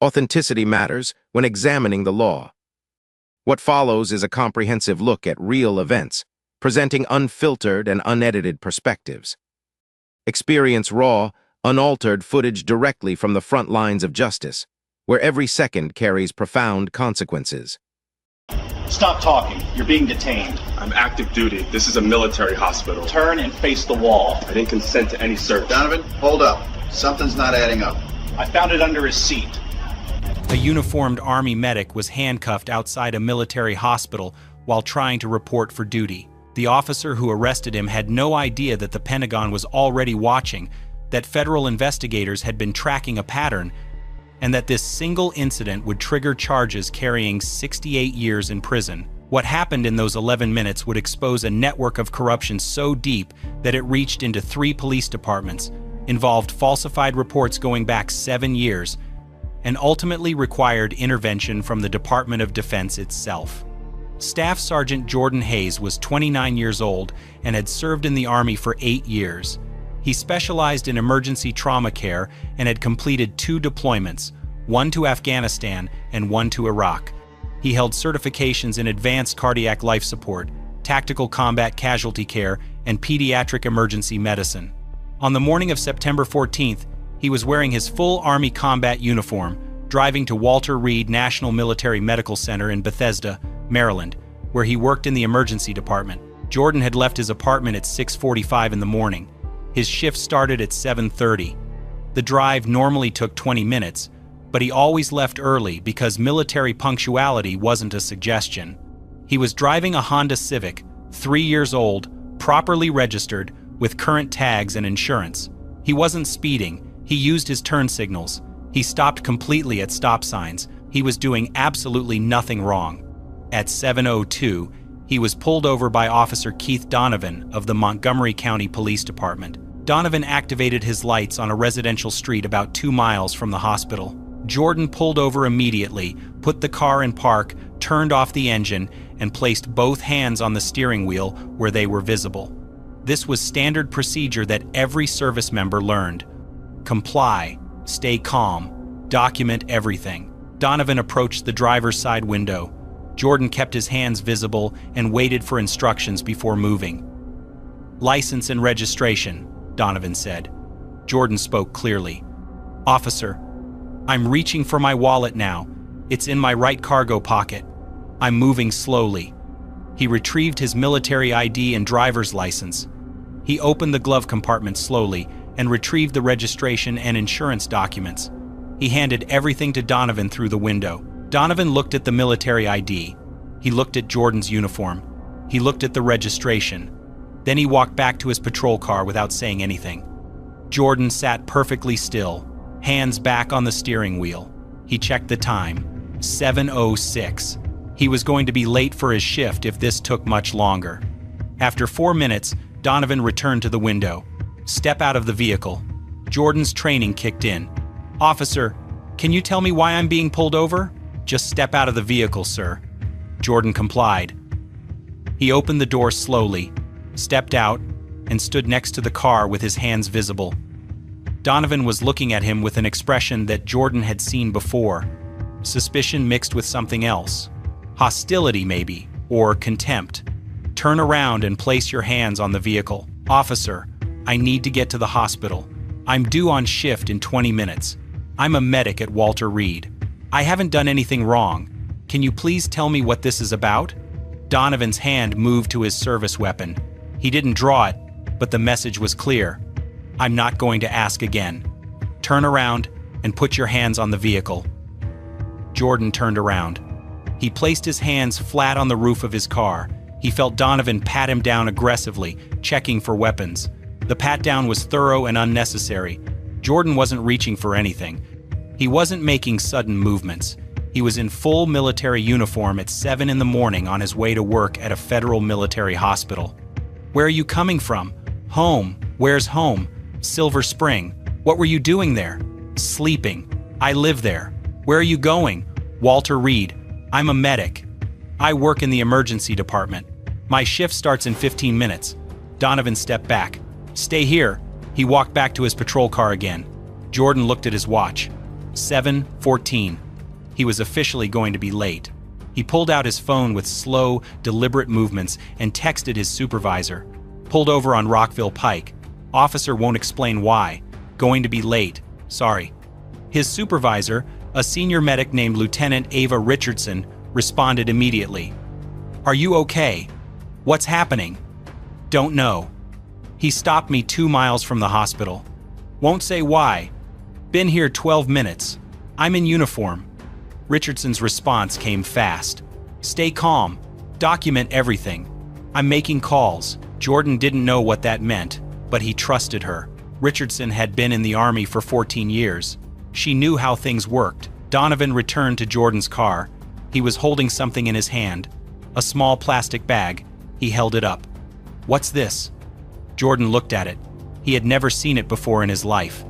Authenticity matters when examining the law. What follows is a comprehensive look at real events, presenting unfiltered and unedited perspectives. Experience raw, unaltered footage directly from the front lines of justice, where every second carries profound consequences. Stop talking. You're being detained. I'm active duty. This is a military hospital. Turn and face the wall. I didn't consent to any search. Donovan, hold up. Something's not adding up. I found it under his seat. A uniformed Army medic was handcuffed outside a military hospital while trying to report for duty. The officer who arrested him had no idea that the Pentagon was already watching, that federal investigators had been tracking a pattern, and that this single incident would trigger charges carrying 68 years in prison. What happened in those 11 minutes would expose a network of corruption so deep that it reached into 3 police departments, involved falsified reports going back 7 years, and ultimately required intervention from the Department of Defense itself. Staff Sergeant Jordan Hayes was 29 years old and had served in the Army for 8 years. He specialized in emergency trauma care and had completed 2 deployments, one to Afghanistan and one to Iraq. He held certifications in advanced cardiac life support, tactical combat casualty care, and pediatric emergency medicine. On the morning of September 14th, he was wearing his full Army combat uniform, driving to Walter Reed National Military Medical Center in Bethesda, Maryland, where he worked in the emergency department. Jordan had left his apartment at 6:45 in the morning. His shift started at 7:30. The drive normally took 20 minutes, but he always left early because military punctuality wasn't a suggestion. He was driving a Honda Civic, 3 years old, properly registered, with current tags and insurance. He wasn't speeding. He used his turn signals. He stopped completely at stop signs. He was doing absolutely nothing wrong. At 7:02, he was pulled over by Officer Keith Donovan of the Montgomery County Police Department. Donovan activated his lights on a residential street about 2 miles from the hospital. Jordan pulled over immediately, put the car in park, turned off the engine, and placed both hands on the steering wheel where they were visible. This was standard procedure that every service member learned. Comply, stay calm, document everything. Donovan approached the driver's side window. Jordan kept his hands visible and waited for instructions before moving. "License and registration," Donovan said. Jordan spoke clearly. "Officer, I'm reaching for my wallet now. It's in my right cargo pocket. I'm moving slowly." He retrieved his military ID and driver's license. He opened the glove compartment slowly and retrieved the registration and insurance documents. He handed everything to Donovan through the window. Donovan looked at the military ID. He looked at Jordan's uniform. He looked at the registration. Then he walked back to his patrol car without saying anything. Jordan sat perfectly still, hands back on the steering wheel. He checked the time, 7:06. He was going to be late for his shift if this took much longer. After 4 minutes, Donovan returned to the window. "Step out of the vehicle." Jordan's training kicked in. "Officer, can you tell me why I'm being pulled over?" "Just step out of the vehicle, sir." Jordan complied. He opened the door slowly, stepped out, and stood next to the car with his hands visible. Donovan was looking at him with an expression that Jordan had seen before. Suspicion mixed with something else. Hostility, maybe, or contempt. "Turn around and place your hands on the vehicle." "Officer, I need to get to the hospital. I'm due on shift in 20 minutes. I'm a medic at Walter Reed. I haven't done anything wrong. Can you please tell me what this is about?" Donovan's hand moved to his service weapon. He didn't draw it, but the message was clear. "I'm not going to ask again. Turn around and put your hands on the vehicle." Jordan turned around. He placed his hands flat on the roof of his car. He felt Donovan pat him down aggressively, checking for weapons. The pat-down was thorough and unnecessary. Jordan wasn't reaching for anything. He wasn't making sudden movements. He was in full military uniform at 7 in the morning on his way to work at a federal military hospital. "Where are you coming from?" "Home." "Where's home?" "Silver Spring." "What were you doing there?" "Sleeping." "I live there." "Where are you going?" "Walter Reed." "I'm a medic. I work in the emergency department. My shift starts in 15 minutes. Donovan stepped back. "Stay here." He walked back to his patrol car again. Jordan looked at his watch. 7:14. He was officially going to be late. He pulled out his phone with slow, deliberate movements and texted his supervisor. Pulled over on Rockville Pike. Officer won't explain why. Going to be late. Sorry. His supervisor, a senior medic named Lieutenant Ava Richardson, responded immediately. Are you okay? What's happening? Don't know. He stopped me 2 miles from the hospital. Won't say why. Been here 12 minutes. I'm in uniform. Richardson's response came fast. Stay calm. Document everything. I'm making calls. Jordan didn't know what that meant, but he trusted her. Richardson had been in the Army for 14 years. She knew how things worked. Donovan returned to Jordan's car. He was holding something in his hand. A small plastic bag. He held it up. What's this? Jordan looked at it. He had never seen it before in his life.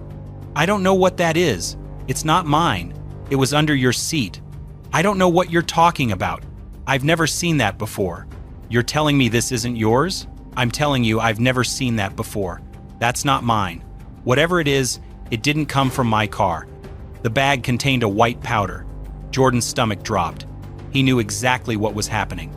I don't know what that is. It's not mine. It was under your seat. I don't know what you're talking about. I've never seen that before. You're telling me this isn't yours? I'm telling you I've never seen that before. That's not mine. Whatever it is, it didn't come from my car. The bag contained a white powder. Jordan's stomach dropped. He knew exactly what was happening.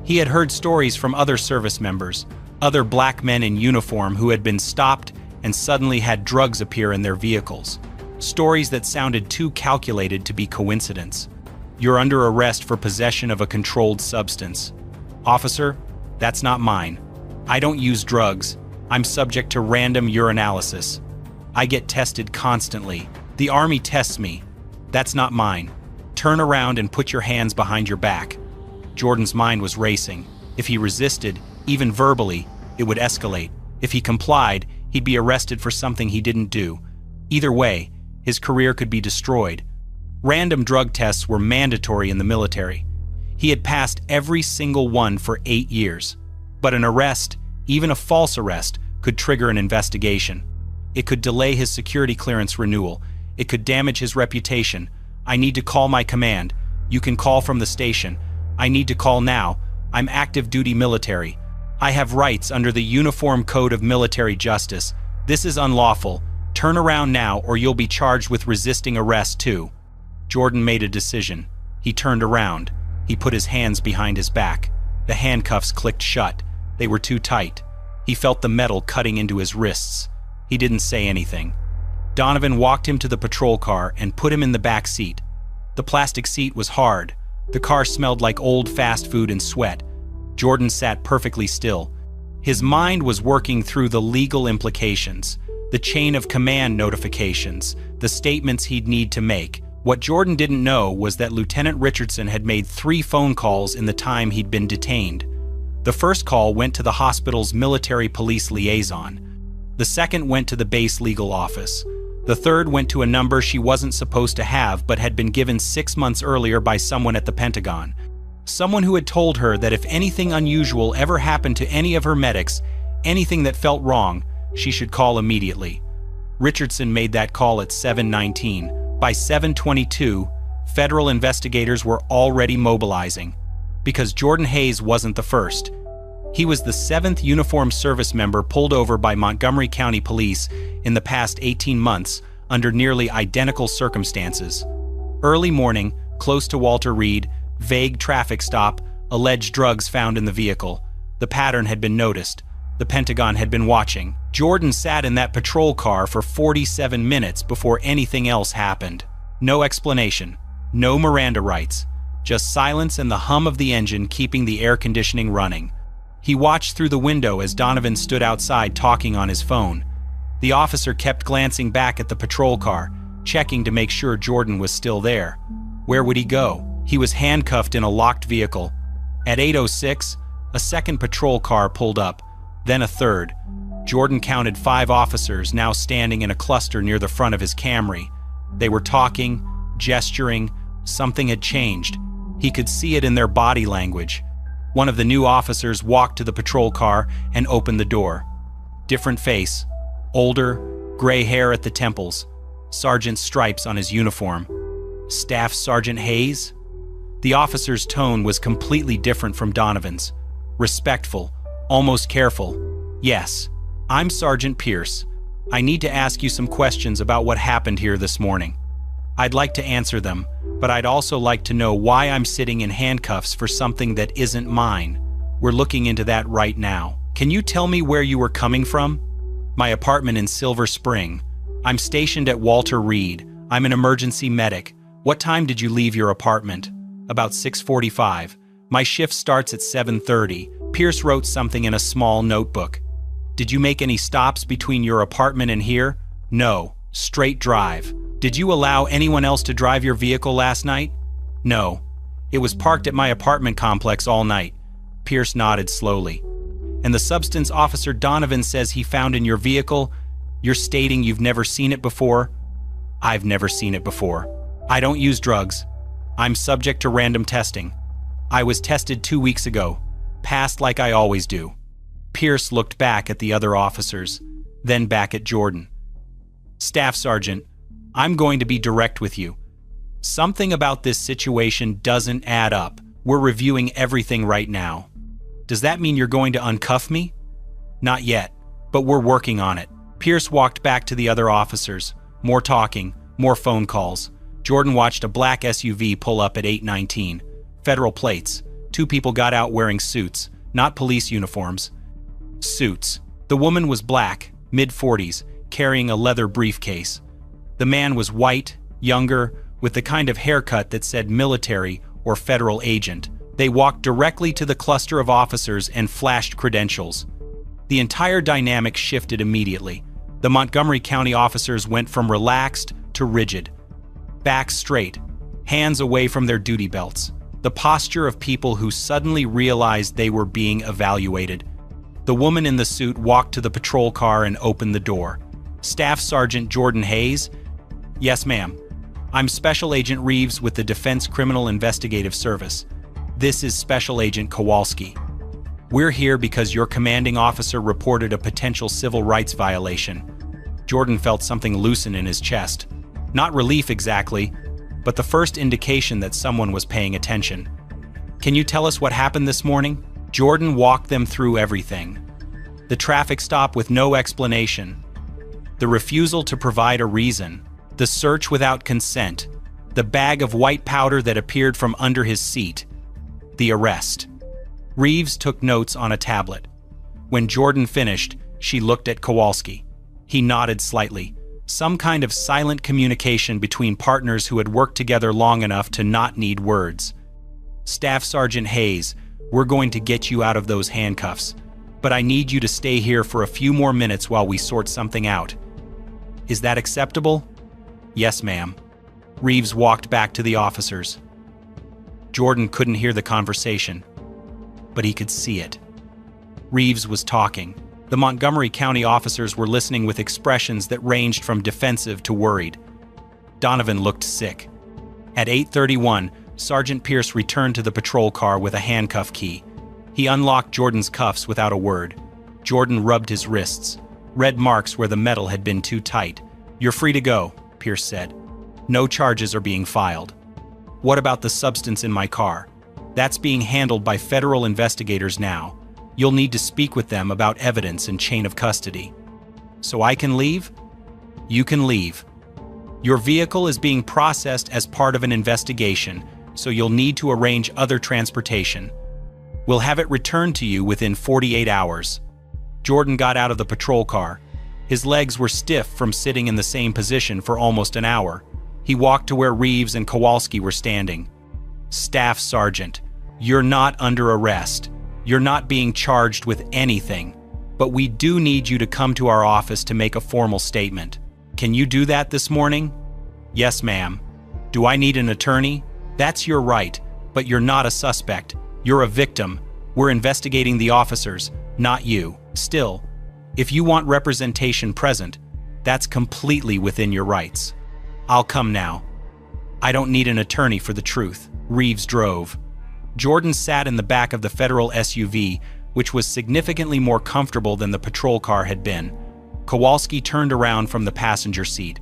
He had heard stories from other service members, other black men in uniform who had been stopped and suddenly had drugs appear in their vehicles. Stories that sounded too calculated to be coincidence. You're under arrest for possession of a controlled substance. Officer, that's not mine. I don't use drugs. I'm subject to random urinalysis. I get tested constantly. The Army tests me. That's not mine. Turn around and put your hands behind your back. Jordan's mind was racing. If he resisted, even verbally, it would escalate. If he complied, he'd be arrested for something he didn't do. Either way, his career could be destroyed. Random drug tests were mandatory in the military. He had passed every single one for 8 years. But an arrest, even a false arrest, could trigger an investigation. It could delay his security clearance renewal. It could damage his reputation. I need to call my command. You can call from the station. I need to call now. I'm active duty military. I have rights under the Uniform Code of Military Justice. This is unlawful. Turn around now or you'll be charged with resisting arrest too. Jordan made a decision. He turned around. He put his hands behind his back. The handcuffs clicked shut. They were too tight. He felt the metal cutting into his wrists. He didn't say anything. Donovan walked him to the patrol car and put him in the back seat. The plastic seat was hard. The car smelled like old fast food and sweat. Jordan sat perfectly still. His mind was working through the legal implications, the chain of command notifications, the statements he'd need to make. What Jordan didn't know was that Lieutenant Richardson had made 3 phone calls in the time he'd been detained. The first call went to the hospital's military police liaison. The second went to the base legal office. The third went to a number she wasn't supposed to have but had been given 6 months earlier by someone at the Pentagon. Someone who had told her that if anything unusual ever happened to any of her medics, anything that felt wrong, she should call immediately. Richardson made that call at 7:19. By 7:22, federal investigators were already mobilizing. Because Jordan Hayes wasn't the first. He was the 7th uniformed service member pulled over by Montgomery County Police in the past 18 months under nearly identical circumstances. Early morning, close to Walter Reed, vague traffic stop, alleged drugs found in the vehicle. The pattern had been noticed. The Pentagon had been watching. Jordan sat in that patrol car for 47 minutes before anything else happened. No explanation. No Miranda rights. Just silence and the hum of the engine keeping the air conditioning running. He watched through the window as Donovan stood outside talking on his phone. The officer kept glancing back at the patrol car, checking to make sure Jordan was still there. Where would he go? He was handcuffed in a locked vehicle. At 8:06, a second patrol car pulled up, then a third. Jordan counted 5 officers now standing in a cluster near the front of his Camry. They were talking, gesturing. Something had changed. He could see it in their body language. One of the new officers walked to the patrol car and opened the door. Different face. Older, gray hair at the temples. Sergeant stripes on his uniform. Staff Sergeant Hayes? The officer's tone was completely different from Donovan's. Respectful, almost careful. Yes, I'm Sergeant Pierce. I need to ask you some questions about what happened here this morning. I'd like to answer them, but I'd also like to know why I'm sitting in handcuffs for something that isn't mine. We're looking into that right now. Can you tell me where you were coming from? My apartment in Silver Spring. I'm stationed at Walter Reed. I'm an emergency medic. What time did you leave your apartment? About 6:45. My shift starts at 7:30. Pierce wrote something in a small notebook. Did you make any stops between your apartment and here? No. Straight drive. Did you allow anyone else to drive your vehicle last night? No. It was parked at my apartment complex all night. Pierce nodded slowly. And the substance officer Donovan says he found in your vehicle, you're stating you've never seen it before? I've never seen it before. I don't use drugs. I'm subject to random testing. I was tested 2 weeks ago. Passed like I always do. Pierce looked back at the other officers, then back at Jordan. Staff Sergeant, I'm going to be direct with you. Something about this situation doesn't add up. We're reviewing everything right now. Does that mean you're going to uncuff me? Not yet, but we're working on it. Pierce walked back to the other officers. More talking, more phone calls. Jordan watched a black SUV pull up at 8:19. Federal plates. 2 people got out wearing suits, not police uniforms. Suits. The woman was black, mid-40s, carrying a leather briefcase. The man was white, younger, with the kind of haircut that said military or federal agent. They walked directly to the cluster of officers and flashed credentials. The entire dynamic shifted immediately. The Montgomery County officers went from relaxed to rigid. Backs straight, hands away from their duty belts. The posture of people who suddenly realized they were being evaluated. The woman in the suit walked to the patrol car and opened the door. Staff Sergeant Jordan Hayes? Yes, ma'am. I'm Special Agent Reeves with the Defense Criminal Investigative Service. This is Special Agent Kowalski. We're here because your commanding officer reported a potential civil rights violation. Jordan felt something loosen in his chest. Not relief exactly, but the first indication that someone was paying attention. Can you tell us what happened this morning? Jordan walked them through everything. The traffic stop with no explanation. The refusal to provide a reason. The search without consent. The bag of white powder that appeared from under his seat. The arrest. Reeves took notes on a tablet. When Jordan finished, she looked at Kowalski. He nodded slightly. Some kind of silent communication between partners who had worked together long enough to not need words. Staff Sergeant Hayes, we're going to get you out of those handcuffs, but I need you to stay here for a few more minutes while we sort something out. Is that acceptable? Yes, ma'am. Reeves walked back to the officers. Jordan couldn't hear the conversation, but he could see it. Reeves was talking. The Montgomery County officers were listening with expressions that ranged from defensive to worried. Donovan looked sick. At 8:31, Sergeant Pierce returned to the patrol car with a handcuff key. He unlocked Jordan's cuffs without a word. Jordan rubbed his wrists, red marks where the metal had been too tight. You're free to go, Pierce said. No charges are being filed. What about the substance in my car? That's being handled by federal investigators now. You'll need to speak with them about evidence and chain of custody. So I can leave? You can leave. Your vehicle is being processed as part of an investigation, so you'll need to arrange other transportation. We'll have it returned to you within 48 hours. Jordan got out of the patrol car. His legs were stiff from sitting in the same position for almost an hour. He walked to where Reeves and Kowalski were standing. Staff Sergeant, you're not under arrest. You're not being charged with anything, but we do need you to come to our office to make a formal statement. Can you do that this morning? Yes, ma'am. Do I need an attorney? That's your right, but you're not a suspect. You're a victim. We're investigating the officers, not you. Still, if you want representation present, that's completely within your rights. I'll come now. I don't need an attorney for the truth. Reeves drove. Jordan sat in the back of the federal SUV, which was significantly more comfortable than the patrol car had been. Kowalski turned around from the passenger seat.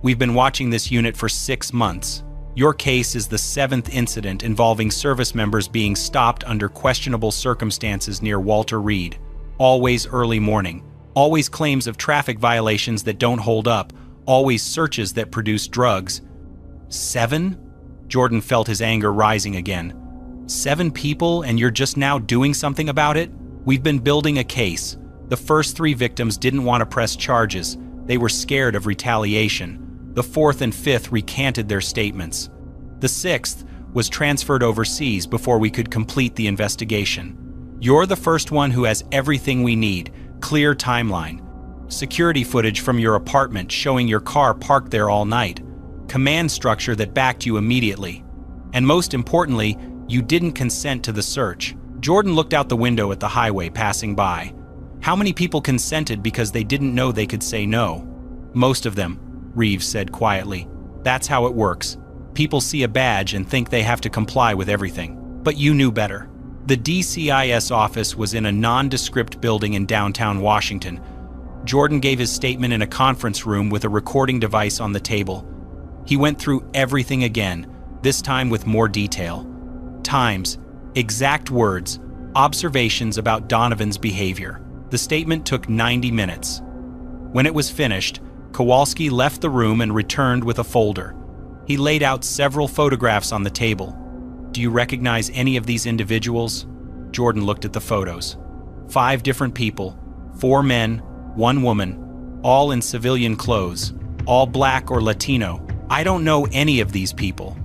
We've been watching this unit for 6 months. Your case is the 7th incident involving service members being stopped under questionable circumstances near Walter Reed. Always early morning. Always claims of traffic violations that don't hold up. Always searches that produce drugs. 7? Jordan felt his anger rising again. 7 people, and you're just now doing something about it? We've been building a case. The first 3 victims didn't want to press charges. They were scared of retaliation. The 4th and 5th recanted their statements. The 6th was transferred overseas before we could complete the investigation. You're the first one who has everything we need. Clear timeline. Security footage from your apartment showing your car parked there all night. Command structure that backed you immediately. And most importantly, you didn't consent to the search. Jordan looked out the window at the highway passing by. How many people consented because they didn't know they could say no? Most of them, Reeves said quietly. That's how it works. People see a badge and think they have to comply with everything. But you knew better. The DCIS office was in a nondescript building in downtown Washington. Jordan gave his statement in a conference room with a recording device on the table. He went through everything again, this time with more detail. Times, exact words, observations about Donovan's behavior. The statement took 90 minutes. When it was finished, Kowalski left the room and returned with a folder. He laid out several photographs on the table. Do you recognize any of these individuals? Jordan looked at the photos. 5 different people, 4 men, 1 woman, all in civilian clothes, all black or Latino. I don't know any of these people.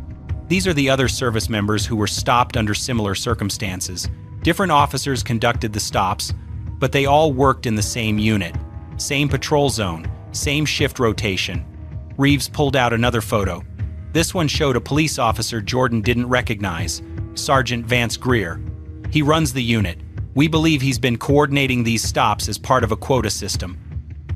These are the other service members who were stopped under similar circumstances. Different officers conducted the stops, but they all worked in the same unit, same patrol zone, same shift rotation. Reeves pulled out another photo. This one showed a police officer Jordan didn't recognize, Sergeant Vance Greer. He runs the unit. We believe he's been coordinating these stops as part of a quota system.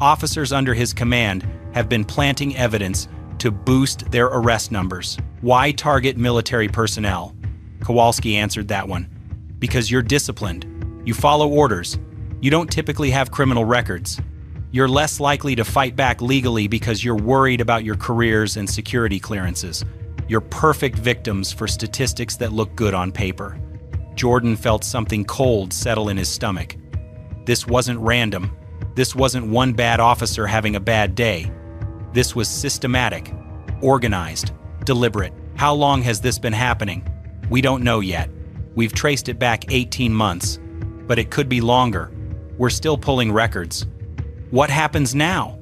Officers under his command have been planting evidence to boost their arrest numbers. Why target military personnel? Kowalski answered that one. Because you're disciplined. You follow orders. You don't typically have criminal records. You're less likely to fight back legally because you're worried about your careers and security clearances. You're perfect victims for statistics that look good on paper. Jordan felt something cold settle in his stomach. This wasn't random. This wasn't one bad officer having a bad day. This was systematic, organized, deliberate. How long has this been happening? We don't know yet. We've traced it back 18 months, but it could be longer. We're still pulling records. What happens now?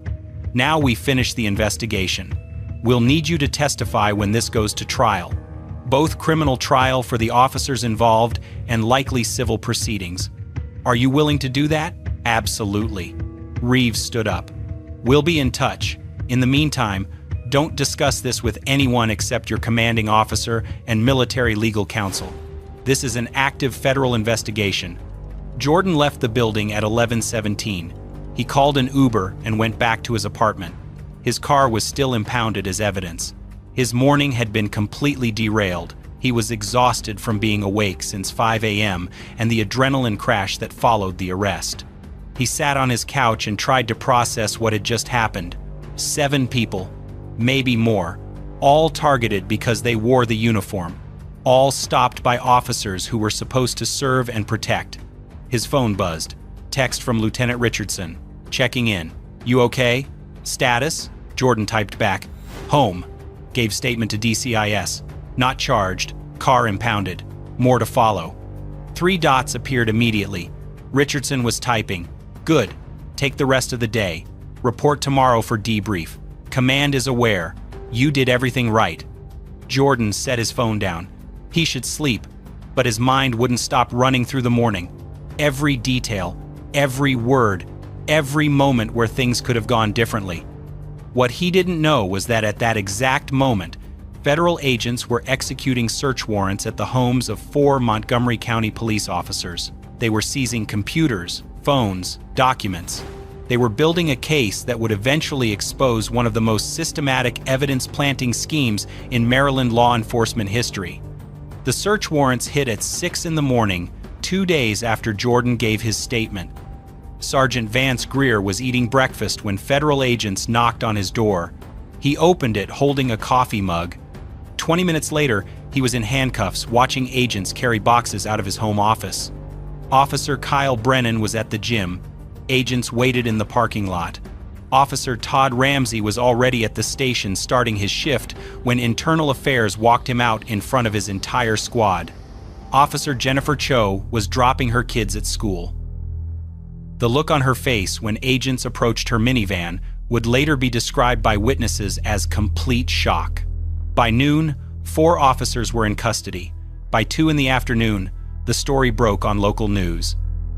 Now we finish the investigation. We'll need you to testify when this goes to trial. Both criminal trial for the officers involved and likely civil proceedings. Are you willing to do that? Absolutely. Reeves stood up. We'll be in touch. In the meantime, don't discuss this with anyone except your commanding officer and military legal counsel. This is an active federal investigation. Jordan left the building at 11:17. He called an Uber and went back to his apartment. His car was still impounded as evidence. His morning had been completely derailed. He was exhausted from being awake since 5 a.m. and the adrenaline crash that followed the arrest. He sat on his couch and tried to process what had just happened. 7 people, maybe more, all targeted because they wore the uniform, all stopped by officers who were supposed to serve and protect. His phone buzzed. Text from Lieutenant Richardson. Checking in. You okay? Status? Jordan typed back. Home. Gave statement to DCIS. Not charged. Car impounded. More to follow. 3 dots appeared immediately. Richardson was typing. Good. Take the rest of the day. Report tomorrow for debrief. Command is aware. You did everything right. Jordan set his phone down. He should sleep, but his mind wouldn't stop running through the morning. Every detail, every word, every moment where things could have gone differently. What he didn't know was that at that exact moment, federal agents were executing search warrants at the homes of 4 Montgomery County police officers. They were seizing computers, phones, documents. They were building a case that would eventually expose one of the most systematic evidence-planting schemes in Maryland law enforcement history. The search warrants hit at 6 in the morning, 2 days after Jordan gave his statement. Sergeant Vance Greer was eating breakfast when federal agents knocked on his door. He opened it holding a coffee mug. 20 minutes later, he was in handcuffs watching agents carry boxes out of his home office. Officer Kyle Brennan was at the gym. Agents waited in the parking lot. Officer Todd Ramsey was already at the station starting his shift when Internal Affairs walked him out in front of his entire squad. Officer Jennifer Cho was dropping her kids at school. The look on her face when agents approached her minivan would later be described by witnesses as complete shock. By noon, 4 officers were in custody. By 2 in the afternoon, the story broke on local news.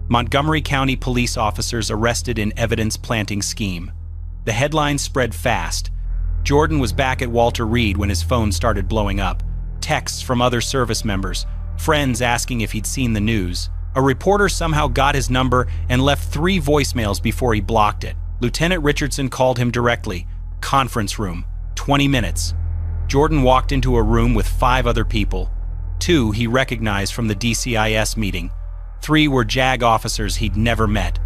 Montgomery County police officers arrested in evidence-planting scheme. The headlines spread fast. Jordan was back at Walter Reed when his phone started blowing up. Texts from other service members, friends asking if he'd seen the news. A reporter somehow got his number and left 3 voicemails before he blocked it. Lieutenant Richardson called him directly. Conference room. 20 minutes. Jordan walked into a room with 5 other people. 2 he recognized from the DCIS meeting. 3 were JAG officers he'd never met.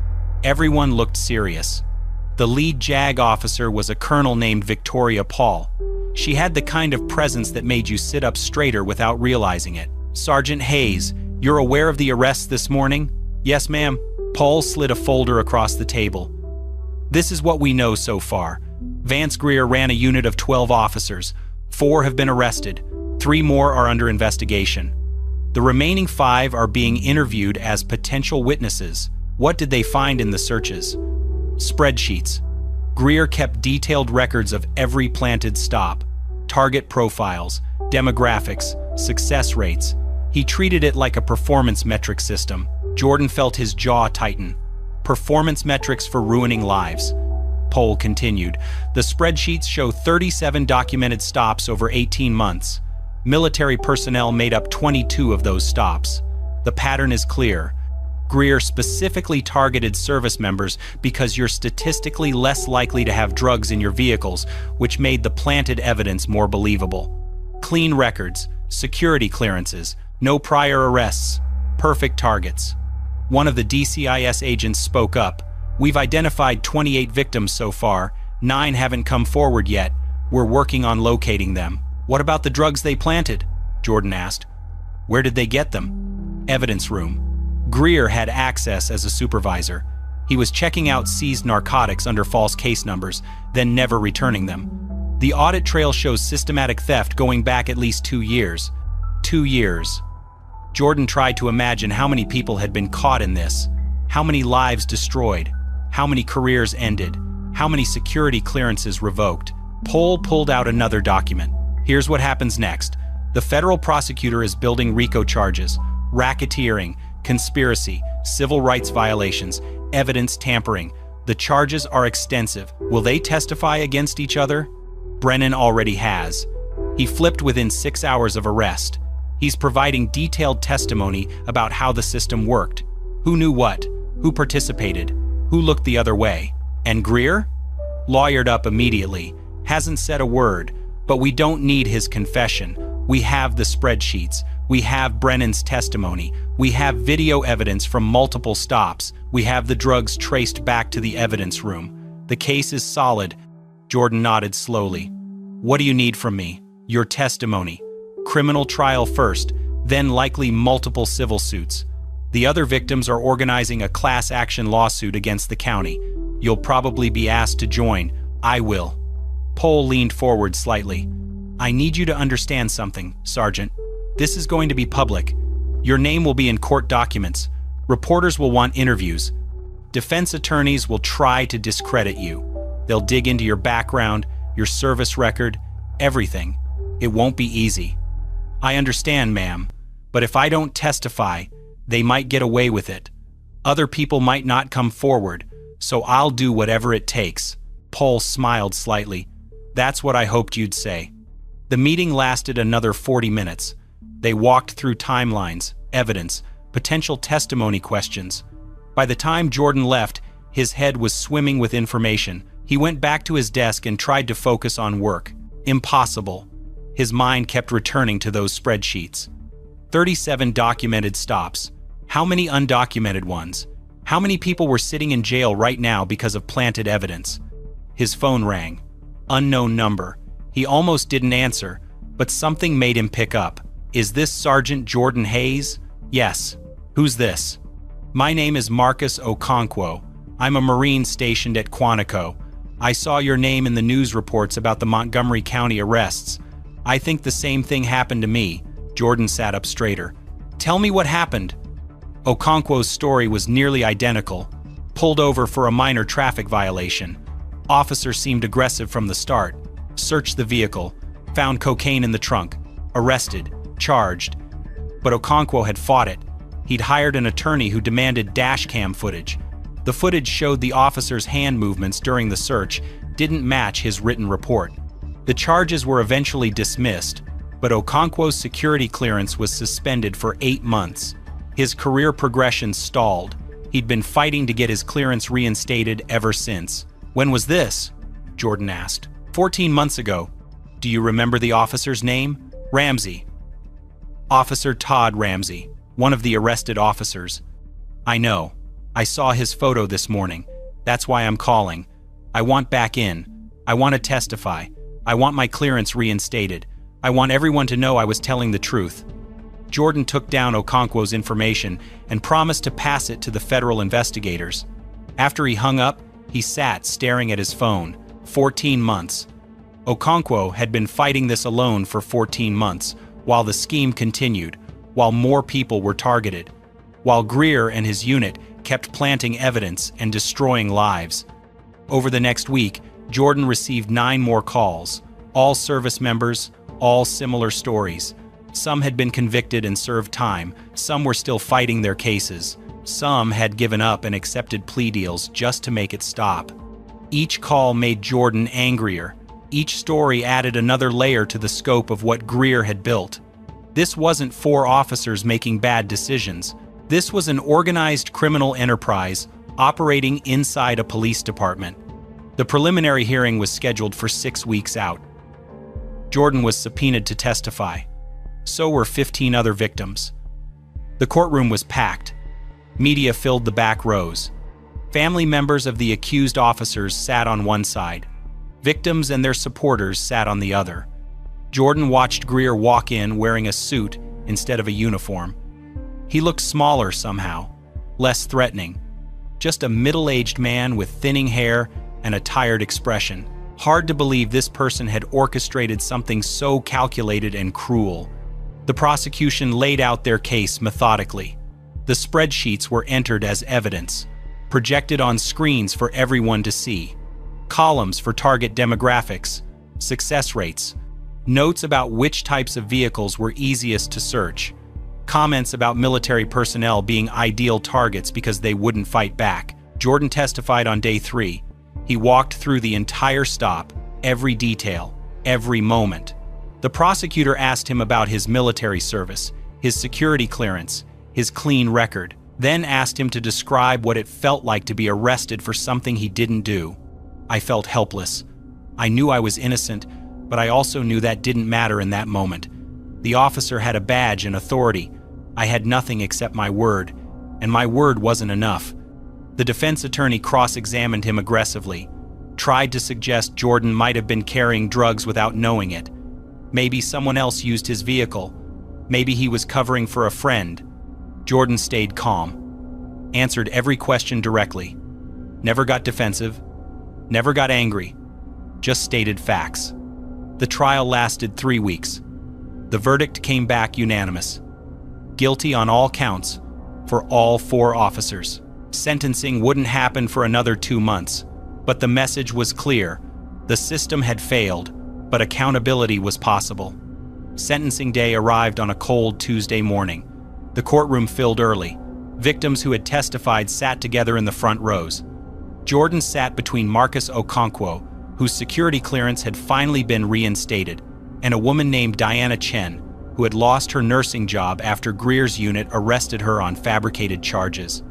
Everyone looked serious. The lead JAG officer was a colonel named Victoria Paul. She had the kind of presence that made you sit up straighter without realizing it. Sergeant Hayes, you're aware of the arrests this morning? Yes, ma'am. Paul slid a folder across the table. This is what we know so far. Vance Greer ran a unit of 12 officers. 4 have been arrested. 3 more are under investigation. The remaining 5 are being interviewed as potential witnesses. What did they find in the searches? Spreadsheets. Greer kept detailed records of every planted stop, target profiles, demographics, success rates. He treated it like a performance metric system. Jordan felt his jaw tighten. Performance metrics for ruining lives. Poll continued. The spreadsheets show 37 documented stops over 18 months. Military personnel made up 22 of those stops. The pattern is clear. Greer specifically targeted service members because you're statistically less likely to have drugs in your vehicles, which made the planted evidence more believable. Clean records, security clearances, no prior arrests, perfect targets. One of the DCIS agents spoke up. We've identified 28 victims so far. 9 haven't come forward yet. We're working on locating them. What about the drugs they planted? Jordan asked. Where did they get them? Evidence room. Greer had access as a supervisor. He was checking out seized narcotics under false case numbers, then never returning them. The audit trail shows systematic theft going back at least 2 years. 2 years. Jordan tried to imagine how many people had been caught in this, how many lives destroyed, how many careers ended, how many security clearances revoked. Pohl pulled out another document. Here's what happens next. The federal prosecutor is building RICO charges, racketeering, conspiracy, civil rights violations, evidence tampering. The charges are extensive. Will they testify against each other? Brennan already has. He flipped within 6 hours of arrest. He's providing detailed testimony about how the system worked. Who knew what? Who participated? Who looked the other way? And Greer? Lawyered up immediately. Hasn't said a word, but we don't need his confession. We have the spreadsheets. We have Brennan's testimony. We have video evidence from multiple stops. We have the drugs traced back to the evidence room. The case is solid. Jordan nodded slowly. What do you need from me? Your testimony. Criminal trial first, then likely multiple civil suits. The other victims are organizing a class action lawsuit against the county. You'll probably be asked to join. I will. Pohl leaned forward slightly. I need you to understand something, Sergeant. This is going to be public. Your name will be in court documents. Reporters will want interviews. Defense attorneys will try to discredit you. They'll dig into your background, your service record, everything. It won't be easy. I understand, ma'am, but if I don't testify, they might get away with it. Other people might not come forward, so I'll do whatever it takes. Pohl smiled slightly. That's what I hoped you'd say. The meeting lasted another 40 minutes. They walked through timelines, evidence, potential testimony questions. By the time Jordan left, his head was swimming with information. He went back to his desk and tried to focus on work. Impossible. His mind kept returning to those spreadsheets. 37 documented stops. How many undocumented ones? How many people were sitting in jail right now because of planted evidence? His phone rang. Unknown number. He almost didn't answer, but something made him pick up. Is this Sergeant Jordan Hayes? Yes. Who's this? My name is Marcus Okonkwo. I'm a Marine stationed at Quantico. I saw your name in the news reports about the Montgomery County arrests. I think the same thing happened to me. Jordan sat up straighter. Tell me what happened. Okonkwo's story was nearly identical. Pulled over for a minor traffic violation. Officer seemed aggressive from the start. Searched the vehicle. Found cocaine in the trunk. Arrested. Charged. But Okonkwo had fought it. He'd hired an attorney who demanded dash cam footage. The footage showed the officer's hand movements during the search didn't match his written report. The charges were eventually dismissed, but Okonkwo's security clearance was suspended for 8 months. His career progression stalled. He'd been fighting to get his clearance reinstated ever since. When was this? Jordan asked. 14 months ago. Do you remember the officer's name? Ramsey. Officer Todd Ramsey, one of the arrested officers. I know. I saw his photo this morning. That's why I'm calling. I want back in. I want to testify. I want my clearance reinstated. I want everyone to know I was telling the truth. Jordan took down Okonkwo's information and promised to pass it to the federal investigators. After he hung up, he sat staring at his phone. 14 months. Okonkwo had been fighting this alone for 14 months, while the scheme continued, while more people were targeted, while Greer and his unit kept planting evidence and destroying lives. Over the next week, Jordan received 9 more calls, all service members, all similar stories. Some had been convicted and served time, some were still fighting their cases, some had given up and accepted plea deals just to make it stop. Each call made Jordan angrier. Each story added another layer to the scope of what Greer had built. This wasn't 4 officers making bad decisions. This was an organized criminal enterprise operating inside a police department. The preliminary hearing was scheduled for 6 weeks out. Jordan was subpoenaed to testify. So were 15 other victims. The courtroom was packed. Media filled the back rows. Family members of the accused officers sat on one side. Victims and their supporters sat on the other. Jordan watched Greer walk in wearing a suit instead of a uniform. He looked smaller somehow, less threatening. Just a middle-aged man with thinning hair and a tired expression. Hard to believe this person had orchestrated something so calculated and cruel. The prosecution laid out their case methodically. The spreadsheets were entered as evidence, projected on screens for everyone to see. Columns for target demographics, success rates, notes about which types of vehicles were easiest to search, comments about military personnel being ideal targets because they wouldn't fight back. Jordan testified on day 3. He walked through the entire stop, every detail, every moment. The prosecutor asked him about his military service, his security clearance, his clean record, then asked him to describe what it felt like to be arrested for something he didn't do. I felt helpless. I knew I was innocent, but I also knew that didn't matter in that moment. The officer had a badge and authority. I had nothing except my word, and my word wasn't enough. The defense attorney cross-examined him aggressively, tried to suggest Jordan might have been carrying drugs without knowing it. Maybe someone else used his vehicle. Maybe he was covering for a friend. Jordan stayed calm, answered every question directly, never got defensive, never got angry, just stated facts. The trial lasted 3 weeks. The verdict came back unanimous. Guilty on all counts for all 4 officers. Sentencing wouldn't happen for another 2 months, but the message was clear. The system had failed, but accountability was possible. Sentencing day arrived on a cold Tuesday morning. The courtroom filled early. Victims who had testified sat together in the front rows. Jordan sat between Marcus Okonkwo, whose security clearance had finally been reinstated, and a woman named Diana Chen, who had lost her nursing job after Greer's unit arrested her on fabricated charges.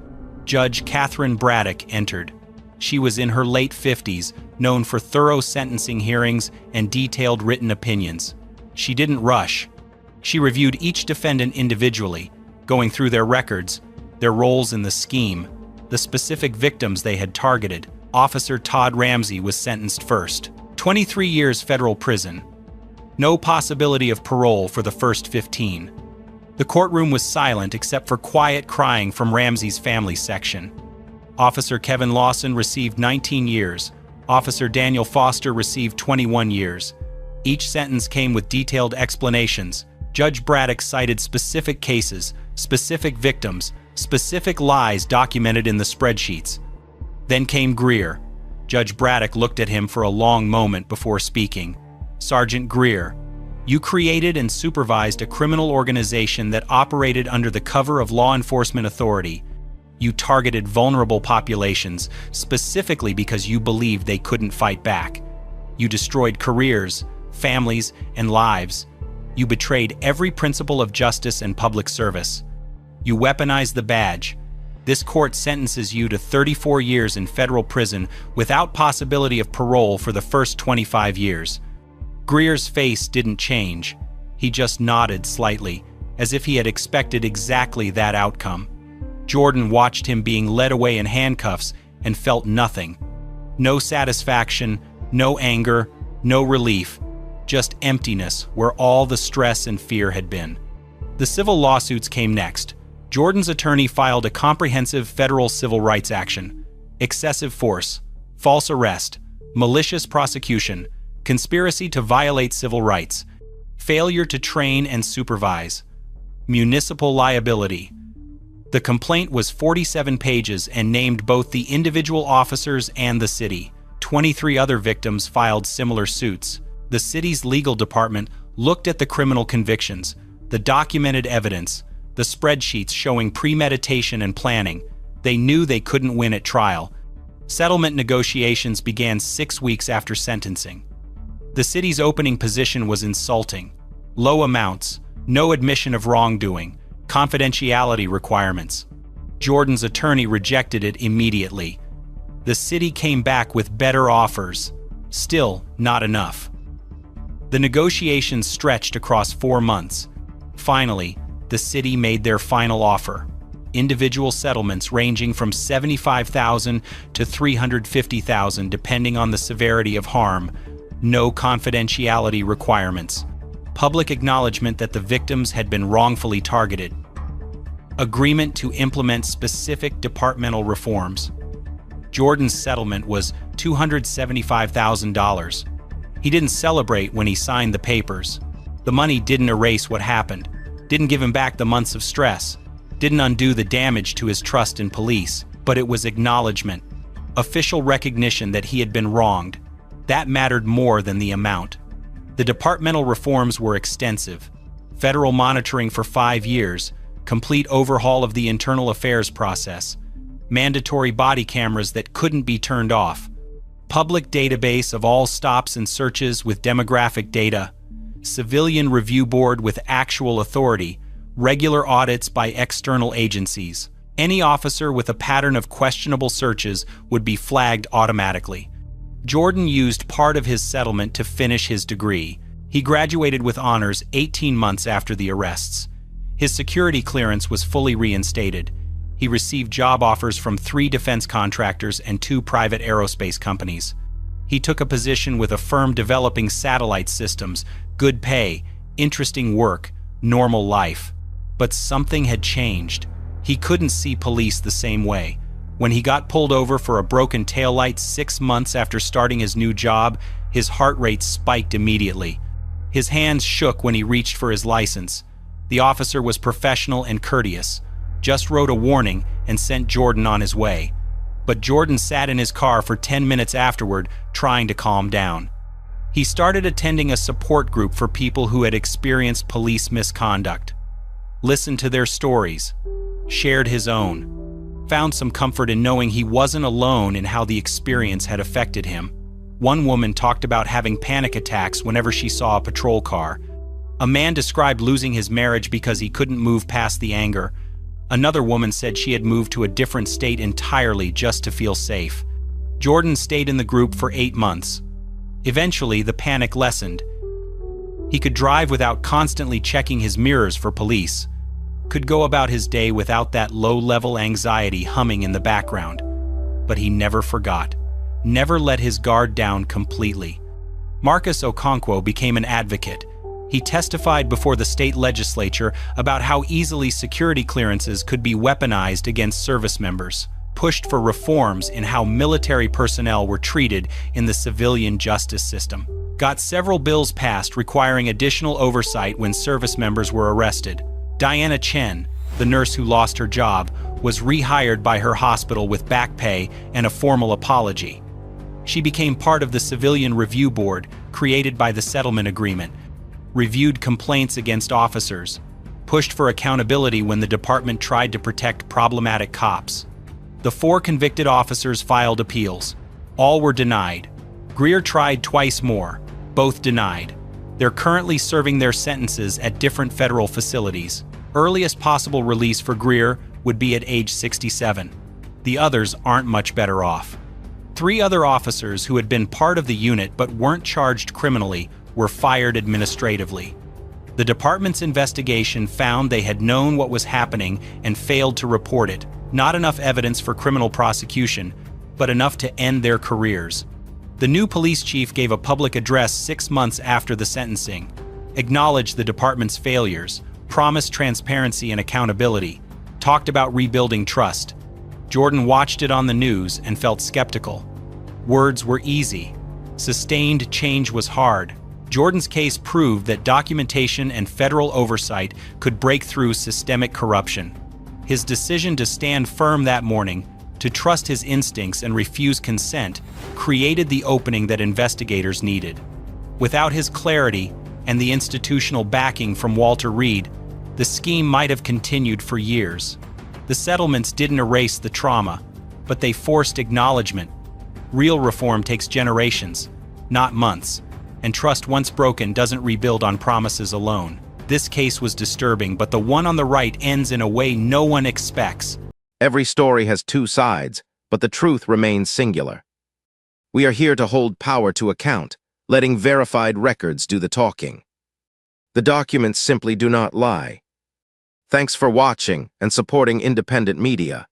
Judge Catherine Braddock entered. She was in her late 50s, known for thorough sentencing hearings and detailed written opinions. She didn't rush. She reviewed each defendant individually, going through their records, their roles in the scheme, the specific victims they had targeted. Officer Todd Ramsey was sentenced first. 23 years federal prison. No possibility of parole for the first 15. The courtroom was silent except for quiet crying from Ramsey's family section. Officer Kevin Lawson received 19 years. Officer Daniel Foster received 21 years. Each sentence came with detailed explanations. Judge Braddock cited specific cases, specific victims, specific lies documented in the spreadsheets. Then came Greer. Judge Braddock looked at him for a long moment before speaking. Sergeant Greer, you created and supervised a criminal organization that operated under the cover of law enforcement authority. You targeted vulnerable populations specifically because you believed they couldn't fight back. You destroyed careers, families, and lives. You betrayed every principle of justice and public service. You weaponized the badge. This court sentences you to 34 years in federal prison without possibility of parole for the first 25 years. Greer's face didn't change. He just nodded slightly, as if he had expected exactly that outcome. Jordan watched him being led away in handcuffs and felt nothing. No satisfaction, no anger, no relief, just emptiness where all the stress and fear had been. The civil lawsuits came next. Jordan's attorney filed a comprehensive federal civil rights action. Excessive force, false arrest, malicious prosecution, conspiracy to violate civil rights, failure to train and supervise, municipal liability. The complaint was 47 pages and named both the individual officers and the city. 23 other victims filed similar suits. The city's legal department looked at the criminal convictions, the documented evidence, the spreadsheets showing premeditation and planning. They knew they couldn't win at trial. Settlement negotiations began 6 weeks after sentencing. The city's opening position was insulting. Low amounts, no admission of wrongdoing, confidentiality requirements. Jordan's attorney rejected it immediately. The city came back with better offers. Still not enough. The negotiations stretched across 4 months. Finally, the city made their final offer. Individual settlements ranging from $75,000 to $350,000 depending on the severity of harm. No confidentiality requirements. Public acknowledgement that the victims had been wrongfully targeted. Agreement to implement specific departmental reforms. Jordan's settlement was $275,000. He didn't celebrate when he signed the papers. The money didn't erase what happened, didn't give him back the months of stress, didn't undo the damage to his trust in police, but it was acknowledgement, official recognition that he had been wronged. That mattered more than the amount. The departmental reforms were extensive. Federal monitoring for 5 years, complete overhaul of the internal affairs process, mandatory body cameras that couldn't be turned off, public database of all stops and searches with demographic data, civilian review board with actual authority, regular audits by external agencies. Any officer with a pattern of questionable searches would be flagged automatically. Jordan used part of his settlement to finish his degree. He graduated with honors 18 months after the arrests. His security clearance was fully reinstated. He received job offers from 3 defense contractors and 2 private aerospace companies. He took a position with a firm developing satellite systems, good pay, interesting work, normal life. But something had changed. He couldn't see police the same way. When he got pulled over for a broken taillight 6 months after starting his new job, his heart rate spiked immediately. His hands shook when he reached for his license. The officer was professional and courteous, just wrote a warning and sent Jordan on his way. But Jordan sat in his car for 10 minutes afterward, trying to calm down. He started attending a support group for people who had experienced police misconduct. Listened to their stories, shared his own. Found some comfort in knowing he wasn't alone in how the experience had affected him. One woman talked about having panic attacks whenever she saw a patrol car. A man described losing his marriage because he couldn't move past the anger. Another woman said she had moved to a different state entirely just to feel safe. Jordan stayed in the group for 8 months. Eventually, the panic lessened. He could drive without constantly checking his mirrors for police. Could go about his day without that low-level anxiety humming in the background. But he never forgot, never let his guard down completely. Marcus Okonkwo became an advocate. He testified before the state legislature about how easily security clearances could be weaponized against service members. pushed for reforms in how military personnel were treated in the civilian justice system. Got several bills passed requiring additional oversight when service members were arrested. Diana Chen, the nurse who lost her job, was rehired by her hospital with back pay and a formal apology. She became part of the Civilian Review Board, created by the settlement agreement, reviewed complaints against officers, pushed for accountability when the department tried to protect problematic cops. The 4 convicted officers filed appeals. All were denied. Greer tried twice more, both denied. They're currently serving their sentences at different federal facilities. Earliest possible release for Greer would be at age 67. The others aren't much better off. 3 other officers who had been part of the unit but weren't charged criminally were fired administratively. The department's investigation found they had known what was happening and failed to report it. Not enough evidence for criminal prosecution, but enough to end their careers. The new police chief gave a public address 6 months after the sentencing, acknowledged the department's failures, promised transparency and accountability, talked about rebuilding trust. Jordan watched it on the news and felt skeptical. Words were easy. Sustained change was hard. Jordan's case proved that documentation and federal oversight could break through systemic corruption. His decision to stand firm that morning, to trust his instincts and refuse consent, created the opening that investigators needed. Without his clarity and the institutional backing from Walter Reed, the scheme might have continued for years. The settlements didn't erase the trauma, but they forced acknowledgement. Real reform takes generations, not months, and trust once broken doesn't rebuild on promises alone. This case was disturbing, but the one on the right ends in a way no one expects. Every story has 2 sides, but the truth remains singular. We are here to hold power to account, letting verified records do the talking. The documents simply do not lie. Thanks for watching and supporting independent media.